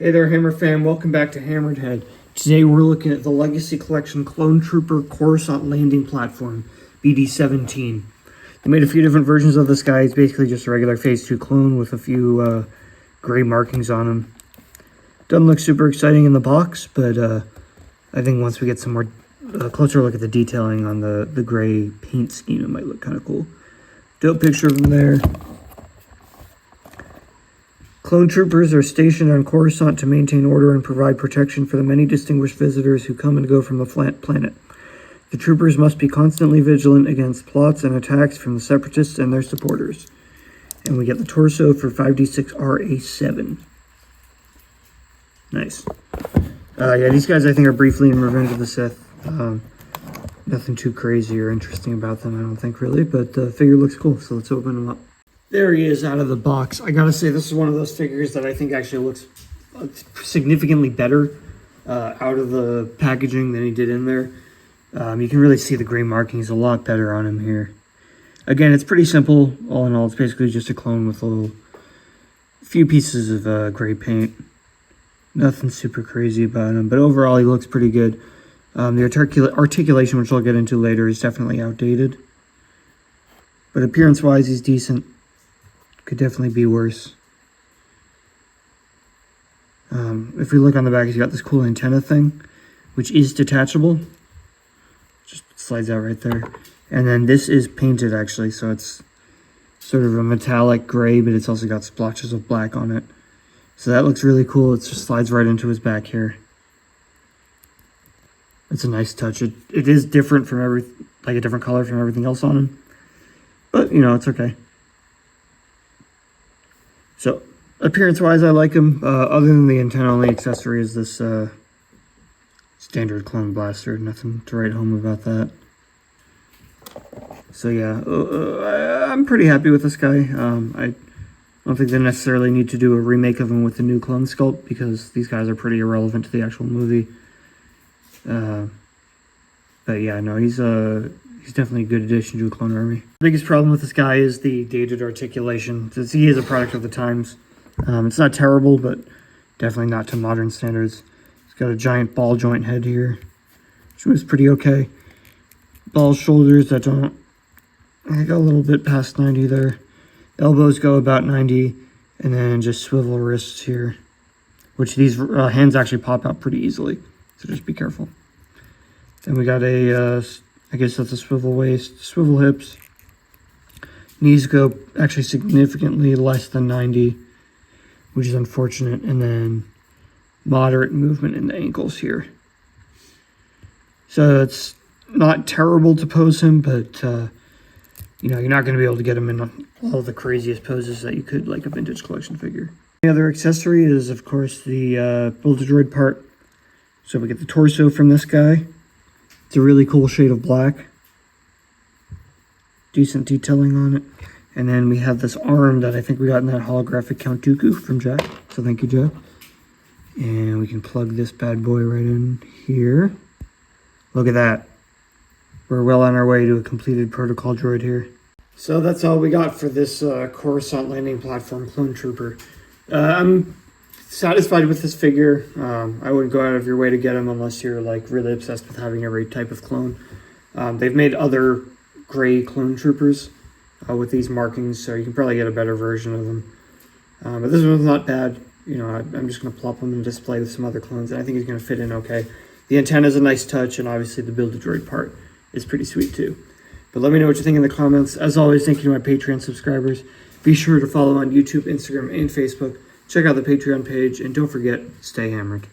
Hey there, Hammer fam. Welcome back to HammeredHead. Today we're looking at the Legacy Collection Clone Trooper Coruscant Landing Platform, BD-17. They made a few different versions of this guy. It's basically just a regular Phase 2 clone with a few gray markings on him. Doesn't look super exciting in the box, but I think once we get some more closer look at the detailing on the gray paint scheme, it might look kind of cool. Dope picture of him there. Clone troopers are stationed on Coruscant to maintain order and provide protection for the many distinguished visitors who come and go from the planet. The troopers must be constantly vigilant against plots and attacks from the Separatists and their supporters. And we get the torso for 5d6RA7. Nice. Yeah, these guys I think are briefly in Revenge of the Sith. Nothing too crazy or interesting about them, I don't think, really. But the figure looks cool, so let's open them up. There he is out of the box. I gotta say, this is one of those figures that I think actually looks significantly better out of the packaging than he did in there. You can really see the gray markings a lot better on him here. Again, it's pretty simple. All in all, it's basically just a clone with a few pieces of gray paint. Nothing super crazy about him, but overall he looks pretty good. The articulation, which I'll get into later, is definitely outdated. But appearance-wise, he's decent. Could definitely be worse. If we look on the back, he's got this cool antenna thing, which is detachable. Just slides out right there. And then this is painted, actually, so it's sort of a metallic gray, but it's also got splotches of black on it. So that looks really cool. It just slides right into his back here. It's a nice touch. It is different from like a different color from everything else on him. But, you know, it's okay. So, appearance-wise, I like him. Other than the antenna-only accessory is this standard clone blaster. Nothing to write home about that. So, yeah, I'm pretty happy with this guy. I don't think they necessarily need to do a remake of him with the new clone sculpt, because these guys are pretty irrelevant to the actual movie. But, yeah, no, he's definitely a good addition to a clone army. The biggest problem with this guy is the dated articulation, since he is a product of the times. It's not terrible, but definitely not to modern standards. He's got a giant ball joint head here, which was pretty okay. Ball shoulders that don't... I got a little bit past 90 there. Elbows go about 90, and then just swivel wrists here, which these hands actually pop out pretty easily, so just be careful. Then we got a... I guess that's a swivel waist, swivel hips. Knees go actually significantly less than 90, which is unfortunate. And then moderate movement in the ankles here. So it's not terrible to pose him, but you know, you're not going to be able to get him in all the craziest poses that you could, like a vintage collection figure. The other accessory is, of course, the Build-A-Droid part. So we get the torso from this guy. It's a really cool shade of black. Decent detailing on it. And then we have this arm that I think we got in that holographic Count Dooku from Jack. So thank you, Jack. And we can plug this bad boy right in here. Look at that. We're well on our way to a completed protocol droid here. So that's all we got for this Coruscant Landing Platform Clone Trooper. I'm satisfied with this figure. I wouldn't go out of your way to get him unless you're like really obsessed with having every type of clone. They've made other gray clone troopers with these markings, so you can probably get a better version of them. But this one's not bad. You know, I'm just going to plop him in display with some other clones, and I think he's going to fit in okay. The antenna is a nice touch, and obviously the Build-A-Droid part is pretty sweet too. But let me know what you think in the comments. As always, thank you to my Patreon subscribers. Be sure to follow on YouTube, Instagram, and Facebook. Check out the Patreon page, and don't forget, stay hammered.